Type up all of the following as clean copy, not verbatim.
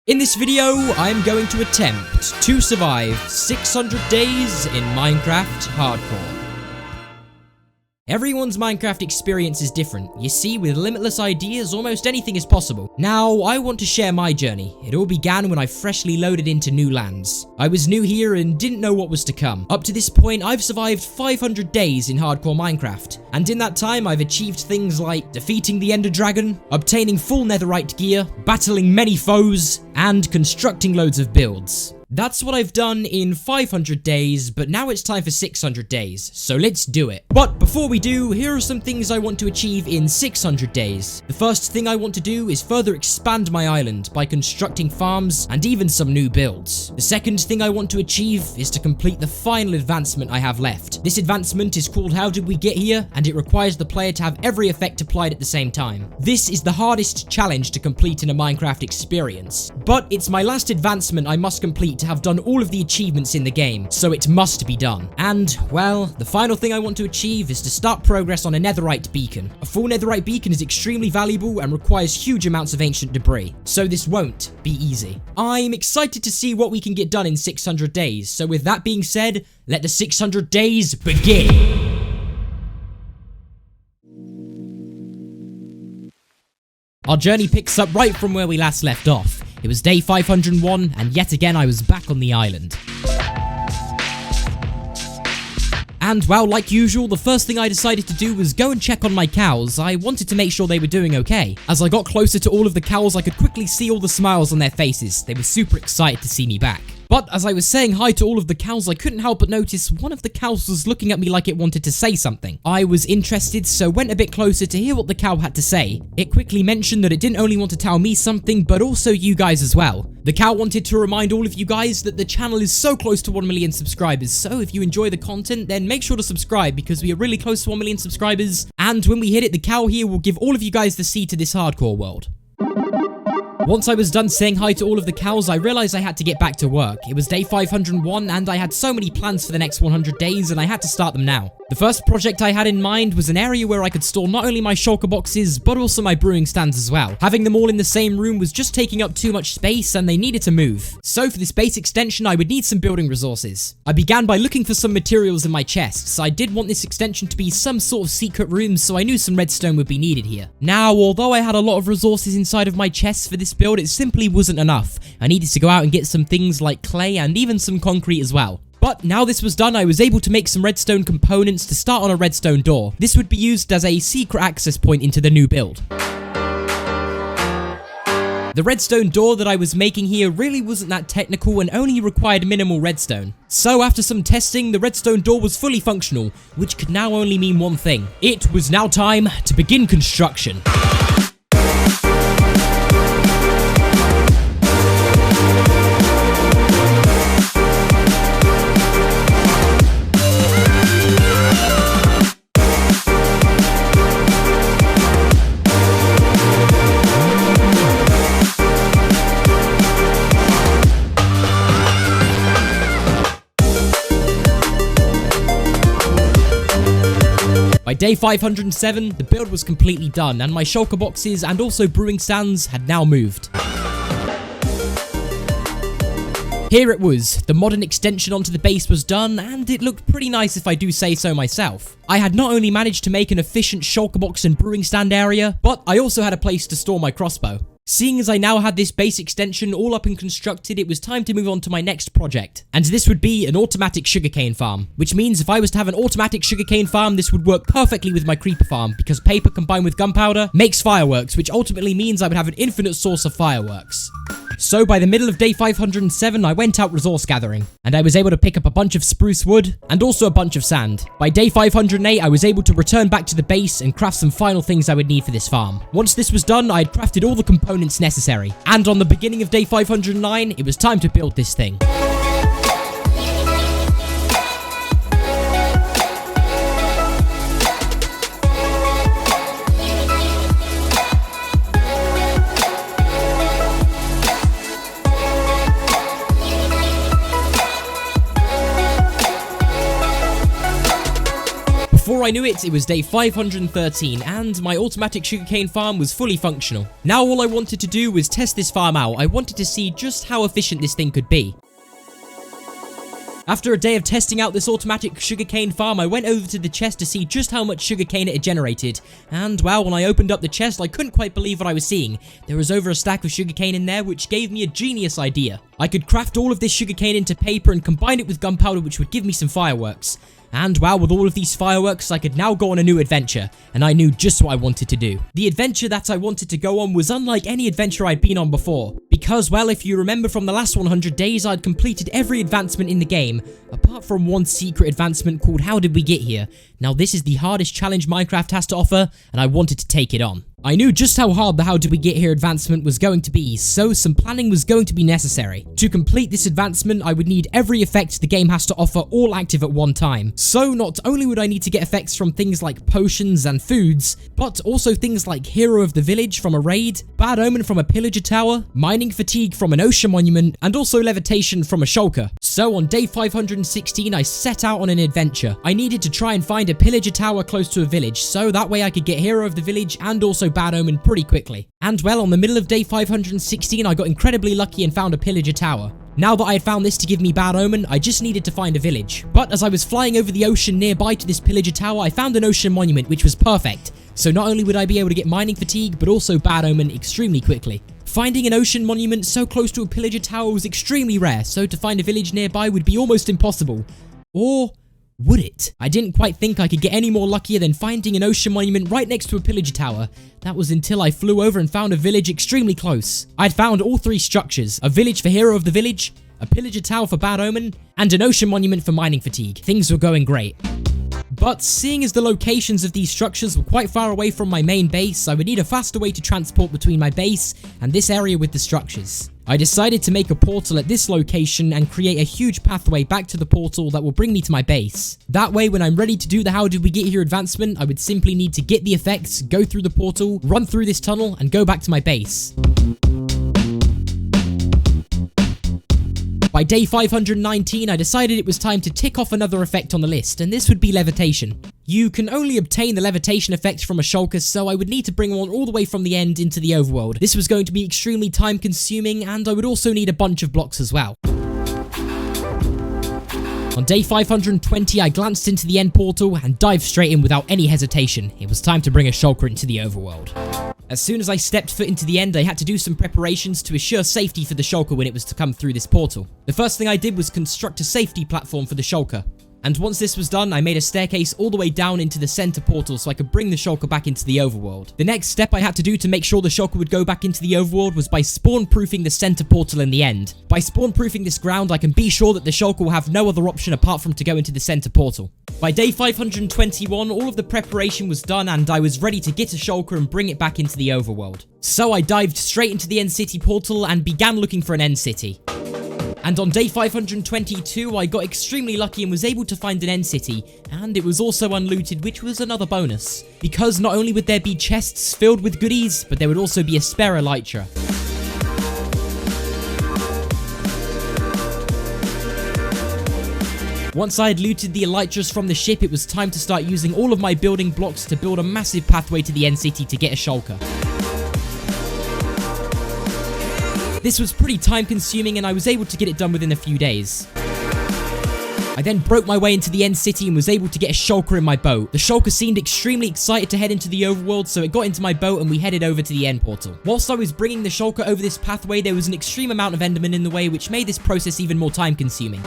In this video, I'm going to attempt to survive 600 days in Minecraft Hardcore. Everyone's Minecraft experience is different. You see, with limitless ideas, almost anything is possible. Now, I want to share my journey. It all began when I freshly loaded into new lands. I was new here and didn't know what was to come. Up to this point, I've survived 500 days in Hardcore Minecraft. And in that time, I've achieved things like defeating the Ender Dragon, obtaining full netherite gear, battling many foes, and constructing loads of builds. That's what I've done in 500 days, but now it's time for 600 days, so let's do it. But before we do, here are some things I want to achieve in 600 days. The first thing I want to do is further expand my island by constructing farms and even some new builds. The second thing I want to achieve is to complete the final advancement I have left. This advancement is called How Did We Get Here, and it requires the player to have every effect applied at the same time. This is the hardest challenge to complete in a Minecraft experience, but it's my last advancement I must complete to have done all of the achievements in the game, so it must be done. And, well, the final thing I want to achieve is to start progress on a netherite beacon. A full netherite beacon is extremely valuable and requires huge amounts of ancient debris, so this won't be easy. I'm excited to see what we can get done in 600 days, so with that being said, let the 600 days begin! Our journey picks up right from where we last left off. It was day 501, and yet again I was back on the island. And, well, like usual, the first thing I decided to do was go and check on my cows. I wanted to make sure they were doing okay. As I got closer to all of the cows, I could quickly see all the smiles on their faces. They were super excited to see me back. But as I was saying hi to all of the cows, I couldn't help but notice one of the cows was looking at me like it wanted to say something. I was interested, so went a bit closer to hear what the cow had to say. It quickly mentioned that it didn't only want to tell me something, but also you guys as well. The cow wanted to remind all of you guys that the channel is so close to 1 million subscribers, so if you enjoy the content, then make sure to subscribe because we are really close to 1 million subscribers, and when we hit it, the cow here will give all of you guys the seed to this hardcore world. Once I was done saying hi to all of the cows, I realized I had to get back to work. It was day 501 and I had so many plans for the next 100 days and I had to start them now. The first project I had in mind was an area where I could store not only my shulker boxes, but also my brewing stands as well. Having them all in the same room was just taking up too much space and they needed to move. So for this base extension, I would need some building resources. I began by looking for some materials in my chests. I did want this extension to be some sort of secret room, so I knew some redstone would be needed here. Now, although I had a lot of resources inside of my chests for this build, it simply wasn't enough. I needed to go out and get some things like clay and even some concrete as well. But now this was done, I was able to make some redstone components to start on a redstone door. This would be used as a secret access point into the new build. The redstone door that I was making here really wasn't that technical and only required minimal redstone. So after some testing, the redstone door was fully functional, which could now only mean one thing. It was now time to begin construction. By day 507, the build was completely done, and my shulker boxes and also brewing stands had now moved. Here it was, the modern extension onto the base was done, and it looked pretty nice if I do say so myself. I had not only managed to make an efficient shulker box and brewing stand area, but I also had a place to store my crossbow. Seeing as I now had this base extension all up and constructed, it was time to move on to my next project. And this would be an automatic sugarcane farm, which means if I was to have an automatic sugarcane farm, this would work perfectly with my creeper farm, because paper combined with gunpowder makes fireworks, which ultimately means I would have an infinite source of fireworks. So by the middle of day 507, I went out resource gathering, and I was able to pick up a bunch of spruce wood, and also a bunch of sand. By day 508, I was able to return back to the base and craft some final things I would need for this farm. Once this was done, I had crafted all the components necessary, and on the beginning of day 509, it was time to build this thing. Before before I knew it, it was day 513 and my automatic sugarcane farm was fully functional. Now all I wanted to do was test this farm out. I wanted to see just how efficient this thing could be. After a day of testing out this automatic sugarcane farm, I went over to the chest to see just how much sugarcane it had generated. And wow, when I opened up the chest, I couldn't quite believe what I was seeing. There was over a stack of sugarcane in there, which gave me a genius idea. I could craft all of this sugarcane into paper and combine it with gunpowder, which would give me some fireworks. And wow, with all of these fireworks, I could now go on a new adventure, and I knew just what I wanted to do. The adventure that I wanted to go on was unlike any adventure I'd been on before, because, well, if you remember from the last 100 days, I'd completed every advancement in the game, apart from one secret advancement called How Did We Get Here? Now this is the hardest challenge Minecraft has to offer, and I wanted to take it on. I knew just how hard the How Did We Get Here advancement was going to be, so some planning was going to be necessary. To complete this advancement, I would need every effect the game has to offer all active at one time. So not only would I need to get effects from things like potions and foods, but also things like Hero of the Village from a raid, Bad Omen from a pillager tower, Mining Fatigue from an ocean monument, and also Levitation from a shulker. So on day 516, I set out on an adventure. I needed to try and find a pillager tower close to a village, so that way I could get Hero of the Village and also Bad Omen pretty quickly. And well, on the middle of day 516, I got incredibly lucky and found a pillager tower. Now that I had found this to give me Bad Omen, I just needed to find a village. But as I was flying over the ocean nearby to this pillager tower, I found an ocean monument, which was perfect. So not only would I be able to get Mining Fatigue, but also Bad Omen extremely quickly. Finding an ocean monument so close to a pillager tower was extremely rare, so to find a village nearby would be almost impossible. Or would it? I didn't quite think I could get any more luckier than finding an ocean monument right next to a pillager tower. That was until I flew over and found a village extremely close. I'd found all three structures: a village for Hero of the Village, a pillager tower for Bad Omen, and an ocean monument for Mining Fatigue. Things were going great. But seeing as the locations of these structures were quite far away from my main base, I would need a faster way to transport between my base and this area with the structures. I decided to make a portal at this location and create a huge pathway back to the portal that will bring me to my base. That way, when I'm ready to do the How Did We Get Here advancement, I would simply need to get the effects, go through the portal, run through this tunnel, and go back to my base. By day 519, I decided it was time to tick off another effect on the list, and this would be Levitation. You can only obtain the Levitation effect from a shulker, so I would need to bring one all the way from the end into the overworld. This was going to be extremely time consuming, and I would also need a bunch of blocks as well. On day 520, I glanced into the end portal and dived straight in without any hesitation. It was time to bring a shulker into the overworld. As soon as I stepped foot into the end, I had to do some preparations to assure safety for the shulker when it was to come through this portal. The first thing I did was construct a safety platform for the shulker. And once this was done, I made a staircase all the way down into the center portal so I could bring the shulker back into the overworld. The next step I had to do to make sure the shulker would go back into the overworld was by spawn-proofing the center portal in the end. By spawn-proofing this ground, I can be sure that the shulker will have no other option apart from to go into the center portal. By day 521, all of the preparation was done and I was ready to get a shulker and bring it back into the overworld. So I dived straight into the end city portal and began looking for an end city. And on day 522, I got extremely lucky and was able to find an end city, and it was also unlooted, which was another bonus. Because not only would there be chests filled with goodies, but there would also be a spare elytra. Once I had looted the elytras from the ship, it was time to start using all of my building blocks to build a massive pathway to the end city to get a shulker. This was pretty time consuming and I was able to get it done within a few days. I then broke my way into the end city and was able to get a shulker in my boat. The shulker seemed extremely excited to head into the overworld, so it got into my boat and we headed over to the end portal. Whilst I was bringing the shulker over this pathway, there was an extreme amount of endermen in the way, which made this process even more time consuming.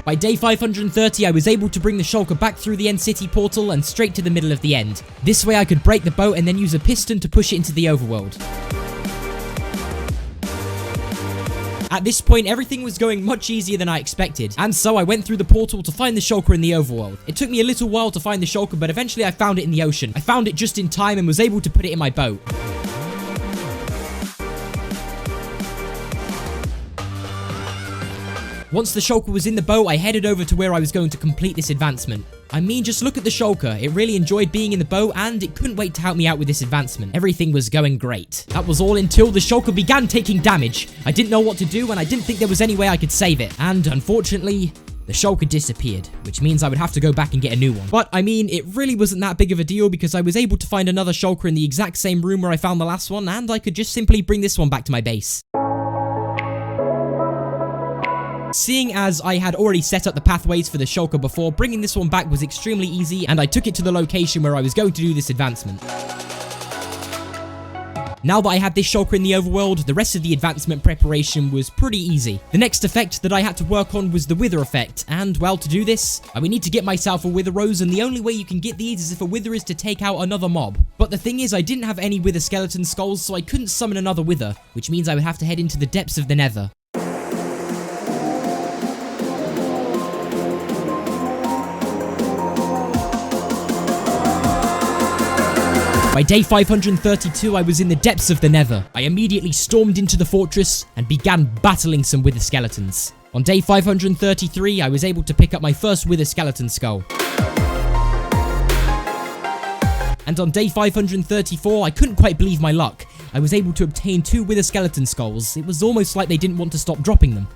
By day 530, I was able to bring the shulker back through the end city portal and straight to the middle of the end. This way I could break the boat and then use a piston to push it into the overworld. At this point, everything was going much easier than I expected, and so I went through the portal to find the shulker in the overworld. It took me a little while to find the shulker, but eventually I found it in the ocean. I found it just in time and was able to put it in my boat. Once the shulker was in the boat, I headed over to where I was going to complete this advancement. I mean, just look at the shulker. It really enjoyed being in the boat and it couldn't wait to help me out with this advancement. Everything was going great. That was all until the shulker began taking damage. I didn't know what to do and I didn't think there was any way I could save it. And unfortunately, The shulker disappeared, which means I would have to go back and get a new one. But I mean, it really wasn't that big of a deal because I was able to find another shulker in the exact same room where I found the last one, and I could just simply bring this one back to my base. Seeing as I had already set up the pathways for the shulker before, bringing this one back was extremely easy, and I took it to the location where I was going to do this advancement. Now that I had this shulker in the overworld, the rest of the advancement preparation was pretty easy. The next effect that I had to work on was the wither effect, and well, to do this, I would need to get myself a wither rose, and the only way you can get these is if a wither is to take out another mob. But the thing is, I didn't have any wither skeleton skulls, so I couldn't summon another wither, which means I would have to head into the depths of the nether. By day 532, I was in the depths of the nether. I immediately stormed into the fortress and began battling some wither skeletons. On day 533, I was able to pick up my first wither skeleton skull. And on day 534, I couldn't quite believe my luck. I was able to obtain 2 wither skeleton skulls. It was almost like they didn't want to stop dropping them.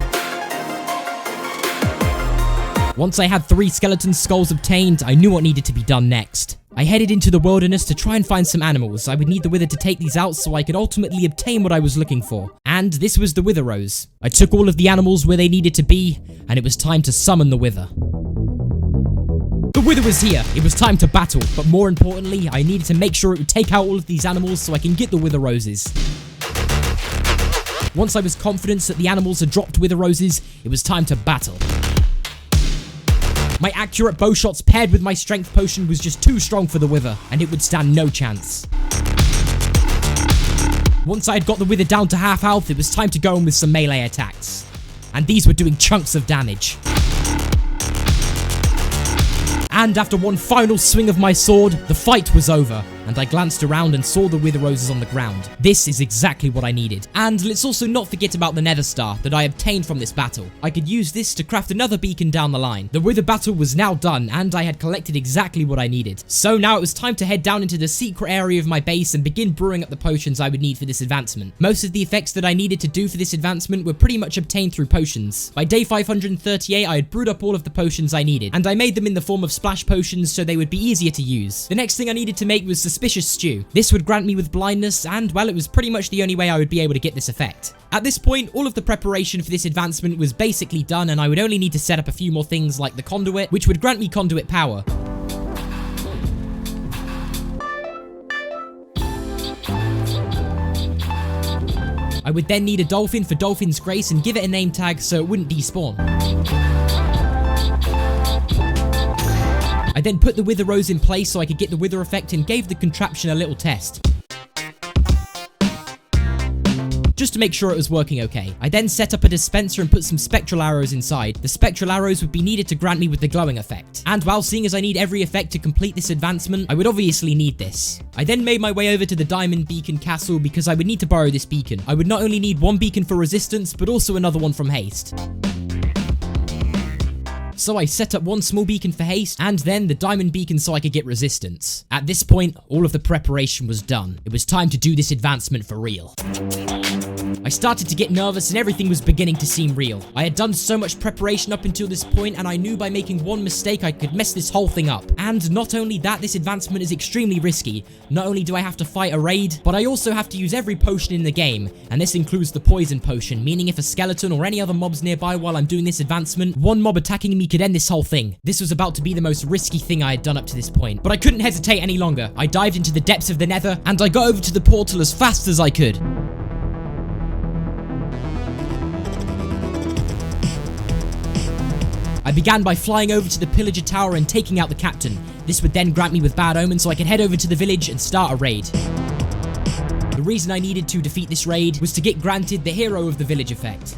Once I had 3 skeleton skulls obtained, I knew what needed to be done next. I headed into the wilderness to try and find some animals. I would need the wither to take these out so I could ultimately obtain what I was looking for. And this was the wither rose. I took all of the animals where they needed to be, and it was time to summon the wither. The wither was here. It was time to battle, but more importantly, I needed to make sure it would take out all of these animals so I can get the wither roses. Once I was confident that the animals had dropped wither roses, it was time to battle. My accurate bow shots paired with my strength potion was just too strong for the wither, and it would stand no chance. Once I had got the wither down to half health, it was time to go in with some melee attacks. And these were doing chunks of damage. And after one final swing of my sword, the fight was over, and I glanced around and saw the wither roses on the ground. This is exactly what I needed. And let's also not forget about the nether star that I obtained from this battle. I could use this to craft another beacon down the line. The wither battle was now done, and I had collected exactly what I needed. So now it was time to head down into the secret area of my base and begin brewing up the potions I would need for this advancement. Most of the effects that I needed to do for this advancement were pretty much obtained through potions. By day 538, I had brewed up all of the potions I needed, and I made them in the form of splash potions so they would be easier to use. The next thing I needed to make was Suspicious Stew. This would grant me with blindness, and well, it was pretty much the only way I would be able to get this effect. At this point, all of the preparation for this advancement was basically done, and I would only need to set up a few more things like the conduit, which would grant me conduit power. I would then need a dolphin for Dolphin's Grace and give it a name tag so it wouldn't despawn. I then put the wither rose in place so I could get the wither effect and gave the contraption a little test, just to make sure it was working okay. I then set up a dispenser and put some spectral arrows inside. The spectral arrows would be needed to grant me with the glowing effect. And while seeing as I need every effect to complete this advancement, I would obviously need this. I then made my way over to the Diamond Beacon Castle because I would need to borrow this beacon. I would not only need one beacon for resistance, but also another one from haste. So I set up one small beacon for haste, and then the diamond beacon so I could get resistance. At this point, all of the preparation was done. It was time to do this advancement for real. I started to get nervous and everything was beginning to seem real. I had done so much preparation up until this point, and I knew by making one mistake I could mess this whole thing up. And not only that, this advancement is extremely risky. Not only do I have to fight a raid, but I also have to use every potion in the game, and this includes the poison potion, meaning if a skeleton or any other mobs nearby while I'm doing this advancement, one mob attacking me could end this whole thing. This was about to be the most risky thing I had done up to this point, but I couldn't hesitate any longer. I dived into the depths of the nether, and I got over to the portal as fast as I could. I began by flying over to the pillager tower and taking out the captain. This would then grant me with bad omen so I could head over to the village and start a raid. The reason I needed to defeat this raid was to get granted the hero of the village effect.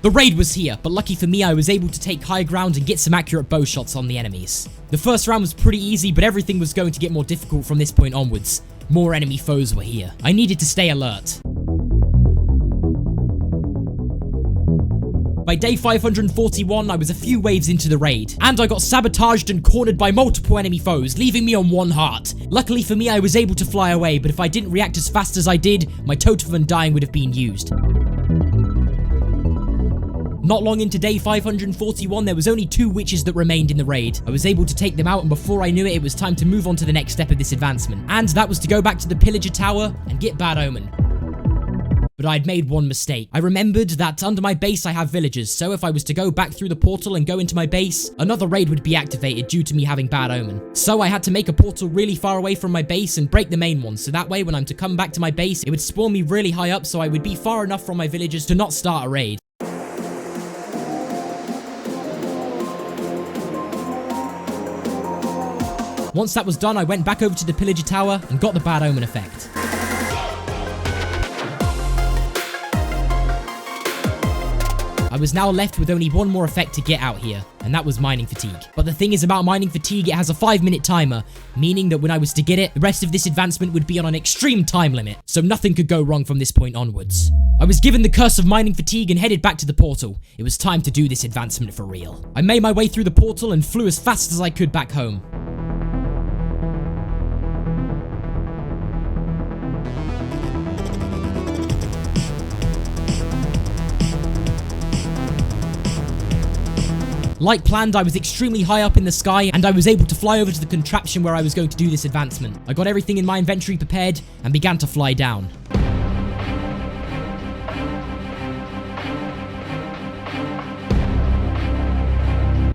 The raid was here, but lucky for me I was able to take high ground and get some accurate bow shots on the enemies. The first round was pretty easy, but everything was going to get more difficult from this point onwards. More enemy foes were here. I needed to stay alert. By day 541, I was a few waves into the raid, and I got sabotaged and cornered by multiple enemy foes, leaving me on 1 heart. Luckily for me, I was able to fly away, but if I didn't react as fast as I did, my totem of undying would have been used. Not long into day 541, there was only 2 witches that remained in the raid. I was able to take them out, and before I knew it, it was time to move on to the next step of this advancement. And that was to go back to the pillager tower and get Bad Omen. But I'd made one mistake. I remembered that under my base I have villagers, so if I was to go back through the portal and go into my base, another raid would be activated due to me having Bad Omen. So I had to make a portal really far away from my base and break the main one, so that way when I'm to come back to my base, it would spawn me really high up so I would be far enough from my villagers to not start a raid. Once that was done, I went back over to the pillager tower and got the Bad Omen effect. I was now left with only one more effect to get out here, and that was mining fatigue. But the thing is about mining fatigue, it has a 5-minute timer, meaning that when I was to get it, the rest of this advancement would be on an extreme time limit, so nothing could go wrong from this point onwards. I was given the curse of mining fatigue and headed back to the portal. It was time to do this advancement for real. I made my way through the portal and flew as fast as I could back home. Like planned, I was extremely high up in the sky, and I was able to fly over to the contraption where I was going to do this advancement. I got everything in my inventory prepared, and began to fly down.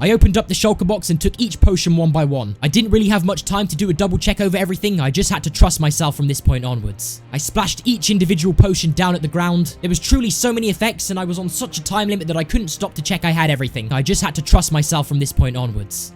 I opened up the shulker box and took each potion one by one. I didn't really have much time to do a double check over everything, I just had to trust myself from this point onwards. I splashed each individual potion down at the ground. There was truly so many effects, and I was on such a time limit that I couldn't stop to check I had everything. I just had to trust myself from this point onwards.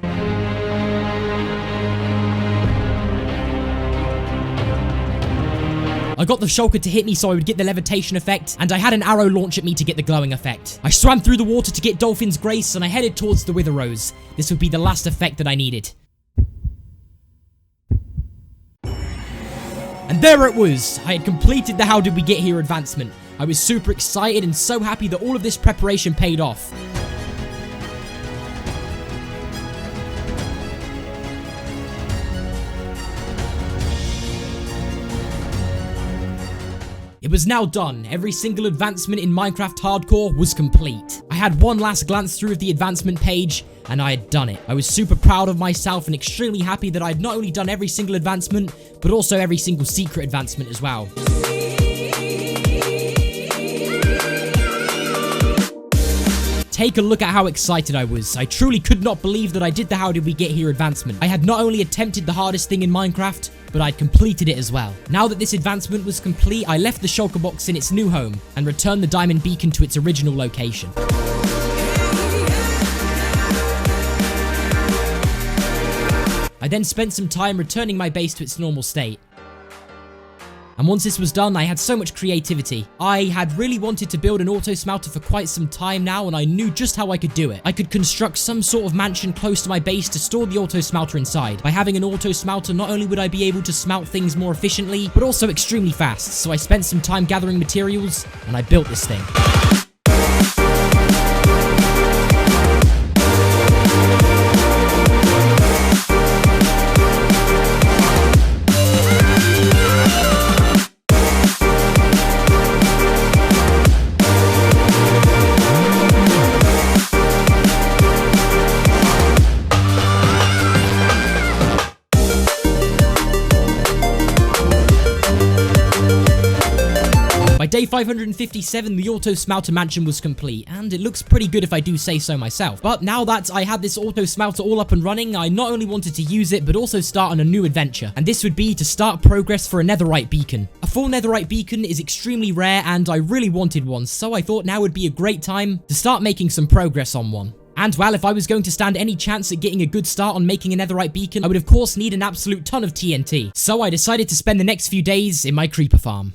I got the shulker to hit me so I would get the levitation effect, and I had an arrow launch at me to get the glowing effect. I swam through the water to get Dolphin's Grace, and I headed towards the Wither Rose. This would be the last effect that I needed. And there it was! I had completed the How Did We Get Here advancement. I was super excited and so happy that all of this preparation paid off. It was now done. Every single advancement in Minecraft Hardcore was complete. I had one last glance through of the advancement page, and I had done it. I was super proud of myself and extremely happy that I had not only done every single advancement, but also every single secret advancement as well. Take a look at how excited I was. I truly could not believe that I did the How Did We Get Here advancement. I had not only attempted the hardest thing in Minecraft, but I'd completed it as well. Now that this advancement was complete, I left the shulker box in its new home and returned the diamond beacon to its original location. I then spent some time returning my base to its normal state. And once this was done, I had so much creativity. I had really wanted to build an auto smelter for quite some time now, and I knew just how I could do it. I could construct some sort of mansion close to my base to store the auto smelter inside. By having an auto smelter, not only would I be able to smelt things more efficiently, but also extremely fast. So I spent some time gathering materials, and I built this thing. By day 557, the auto smelter mansion was complete, and it looks pretty good if I do say so myself. But now that I had this auto smelter all up and running, I not only wanted to use it, but also start on a new adventure. And this would be to start progress for a netherite beacon. A full netherite beacon is extremely rare, and I really wanted one, so I thought now would be a great time to start making some progress on one. And well, if I was going to stand any chance at getting a good start on making a netherite beacon, I would of course need an absolute ton of TNT. So I decided to spend the next few days in my creeper farm.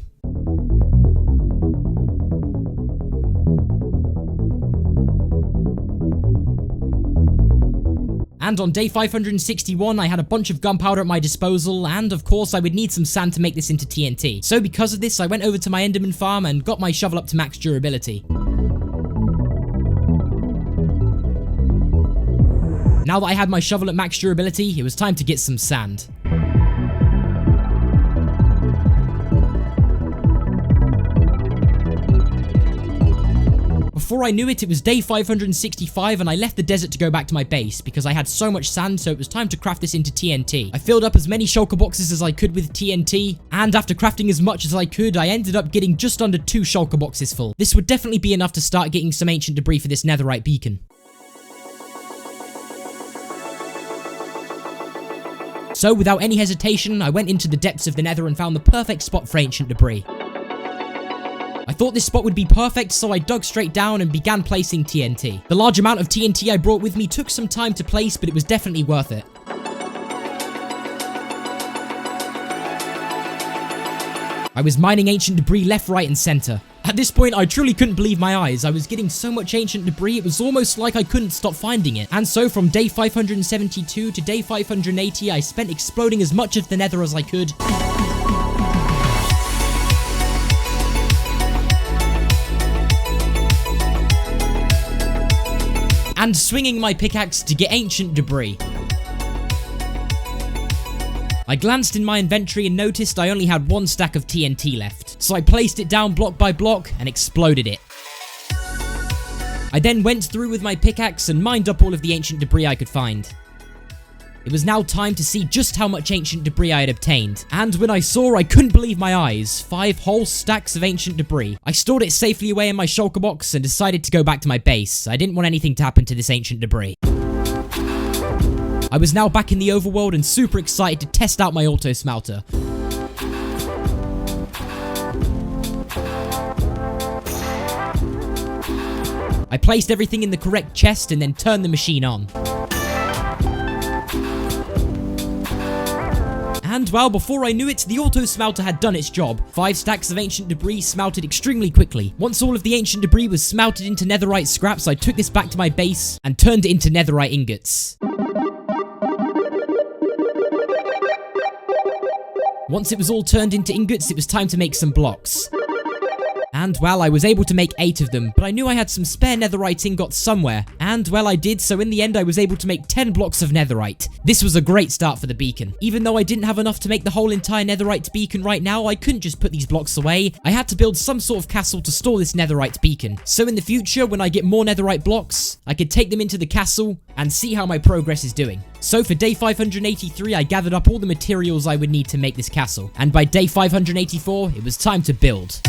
And on day 561, I had a bunch of gunpowder at my disposal, and of course I would need some sand to make this into TNT. So because of this, I went over to my Enderman farm and got my shovel up to max durability. Now that I had my shovel at max durability, it was time to get some sand. before I knew it, it was day 565 and I left the desert to go back to my base because I had so much sand, so it was time to craft this into TNT. I filled up as many shulker boxes as I could with TNT, and after crafting as much as I could, I ended up getting just under 2 shulker boxes full. This would definitely be enough to start getting some ancient debris for this netherite beacon. So without any hesitation, I went into the depths of the nether and found the perfect spot for ancient debris. I thought this spot would be perfect, so I dug straight down and began placing TNT. The large amount of TNT I brought with me took some time to place, but it was definitely worth it. I was mining ancient debris left, right, and center. At this point, I truly couldn't believe my eyes. I was getting so much ancient debris, it was almost like I couldn't stop finding it. And so from day 572 to day 580, I spent exploding as much of the nether as I could. And swinging my pickaxe to get ancient debris. I glanced in my inventory and noticed I only had 1 stack of TNT left, so I placed it down block by block and exploded it. I then went through with my pickaxe and mined up all of the ancient debris I could find. It was now time to see just how much ancient debris I had obtained, and when I saw, I couldn't believe my eyes. 5 whole stacks of ancient debris. I stored it safely away in my shulker box and decided to go back to my base. I didn't want anything to happen to this ancient debris. I was now back in the overworld and super excited to test out my auto smelter. I placed everything in the correct chest and then turned the machine on. And well, before I knew it, the auto smelter had done its job. 5 stacks of ancient debris smelted extremely quickly. Once all of the ancient debris was smelted into netherite scraps, I took this back to my base and turned it into netherite ingots. Once it was all turned into ingots, it was time to make some blocks. And well, I was able to make 8 of them, but I knew I had some spare netherite ingots somewhere. And well, I did, so in the end I was able to make 10 blocks of netherite. This was a great start for the beacon. Even though I didn't have enough to make the whole entire netherite beacon right now, I couldn't just put these blocks away. I had to build some sort of castle to store this netherite beacon. So in the future, when I get more netherite blocks, I could take them into the castle and see how my progress is doing. So for day 583, I gathered up all the materials I would need to make this castle. And by day 584, it was time to build.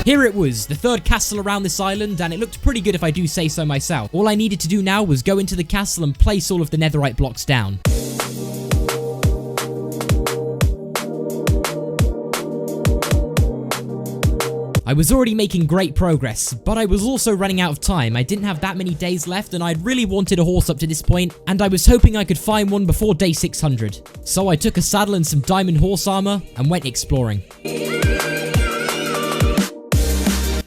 Here it was, the 3rd castle around this island, and it looked pretty good if I do say so myself. All I needed to do now was go into the castle and place all of the netherite blocks down. I was already making great progress, but I was also running out of time. I didn't have that many days left, and I'd really wanted a horse up to this point, and I was hoping I could find one before day 600. So I took a saddle and some diamond horse armor and went exploring.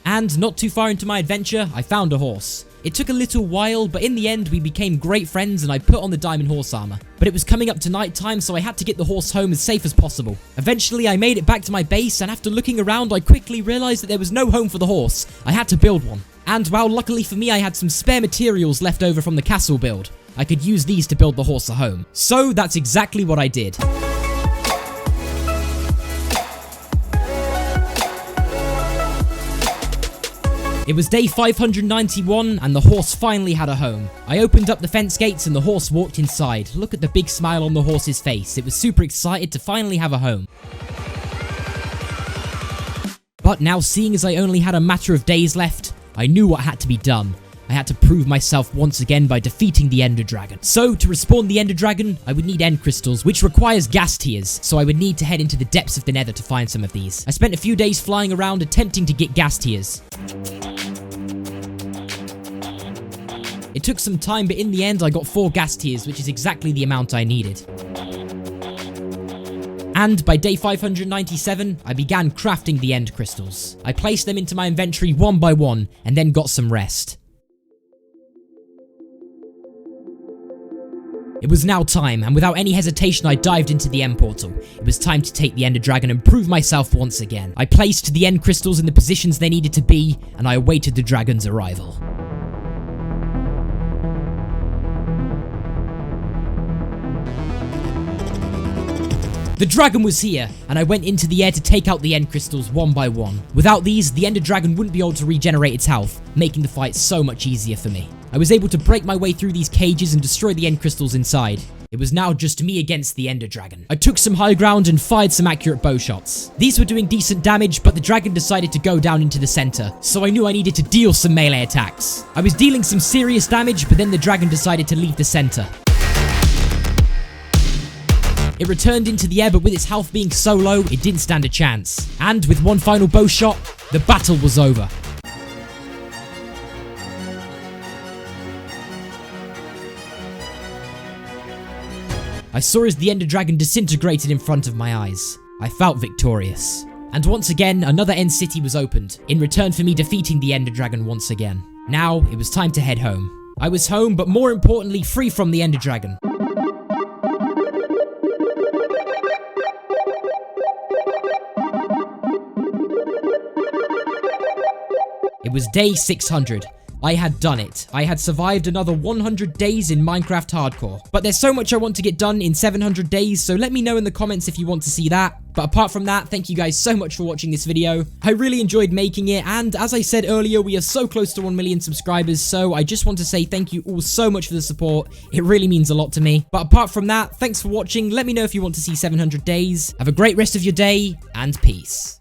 And not too far into my adventure, I found a horse. It took a little while, but in the end we became great friends and I put on the diamond horse armor. But it was coming up to night time, so I had to get the horse home as safe as possible. Eventually I made it back to my base, and after looking around I quickly realized that there was no home for the horse. I had to build one. And well, luckily for me, I had some spare materials left over from the castle build. I could use these to build the horse a home. So that's exactly what I did. It was day 591 and the horse finally had a home. I opened up the fence gates and the horse walked inside. Look at the big smile on the horse's face. It was super excited to finally have a home. But now, seeing as I only had a matter of days left, I knew what had to be done. I had to prove myself once again by defeating the Ender Dragon. So, to respawn the Ender Dragon, I would need End Crystals, which requires gas tiers, so I would need to head into the depths of the Nether to find some of these. I spent a few days flying around attempting to get gas tiers. It took some time, but in the end I got 4 gas tiers, which is exactly the amount I needed. And by day 597, I began crafting the End Crystals. I placed them into my inventory one by one, and then got some rest. It was now time, and without any hesitation I dived into the end portal. It was time to take the Ender Dragon and prove myself once again. I placed the end crystals in the positions they needed to be, and I awaited the dragon's arrival. The dragon was here, and I went into the air to take out the end crystals one by one. Without these, the Ender Dragon wouldn't be able to regenerate its health, making the fight so much easier for me. I was able to break my way through these cages and destroy the end crystals inside. It was now just me against the Ender Dragon. I took some high ground and fired some accurate bow shots. These were doing decent damage, but the dragon decided to go down into the center, so I knew I needed to deal some melee attacks. I was dealing some serious damage, but then the dragon decided to leave the center. It returned into the air, but with its health being so low, it didn't stand a chance. And with one final bow shot, the battle was over. I saw as the Ender Dragon disintegrated in front of my eyes. I felt victorious. And once again, another End City was opened, in return for me defeating the Ender Dragon once again. Now, it was time to head home. I was home, but more importantly, free from the Ender Dragon. It was day 600. I had done it. I had survived another 100 days in Minecraft Hardcore. But there's so much I want to get done in 700 days, so let me know in the comments if you want to see that. But apart from that, thank you guys so much for watching this video. I really enjoyed making it, and as I said earlier, we are so close to 1 million subscribers, so I just want to say thank you all so much for the support. It really means a lot to me. But apart from that, thanks for watching. Let me know if you want to see 700 days. Have a great rest of your day, and peace.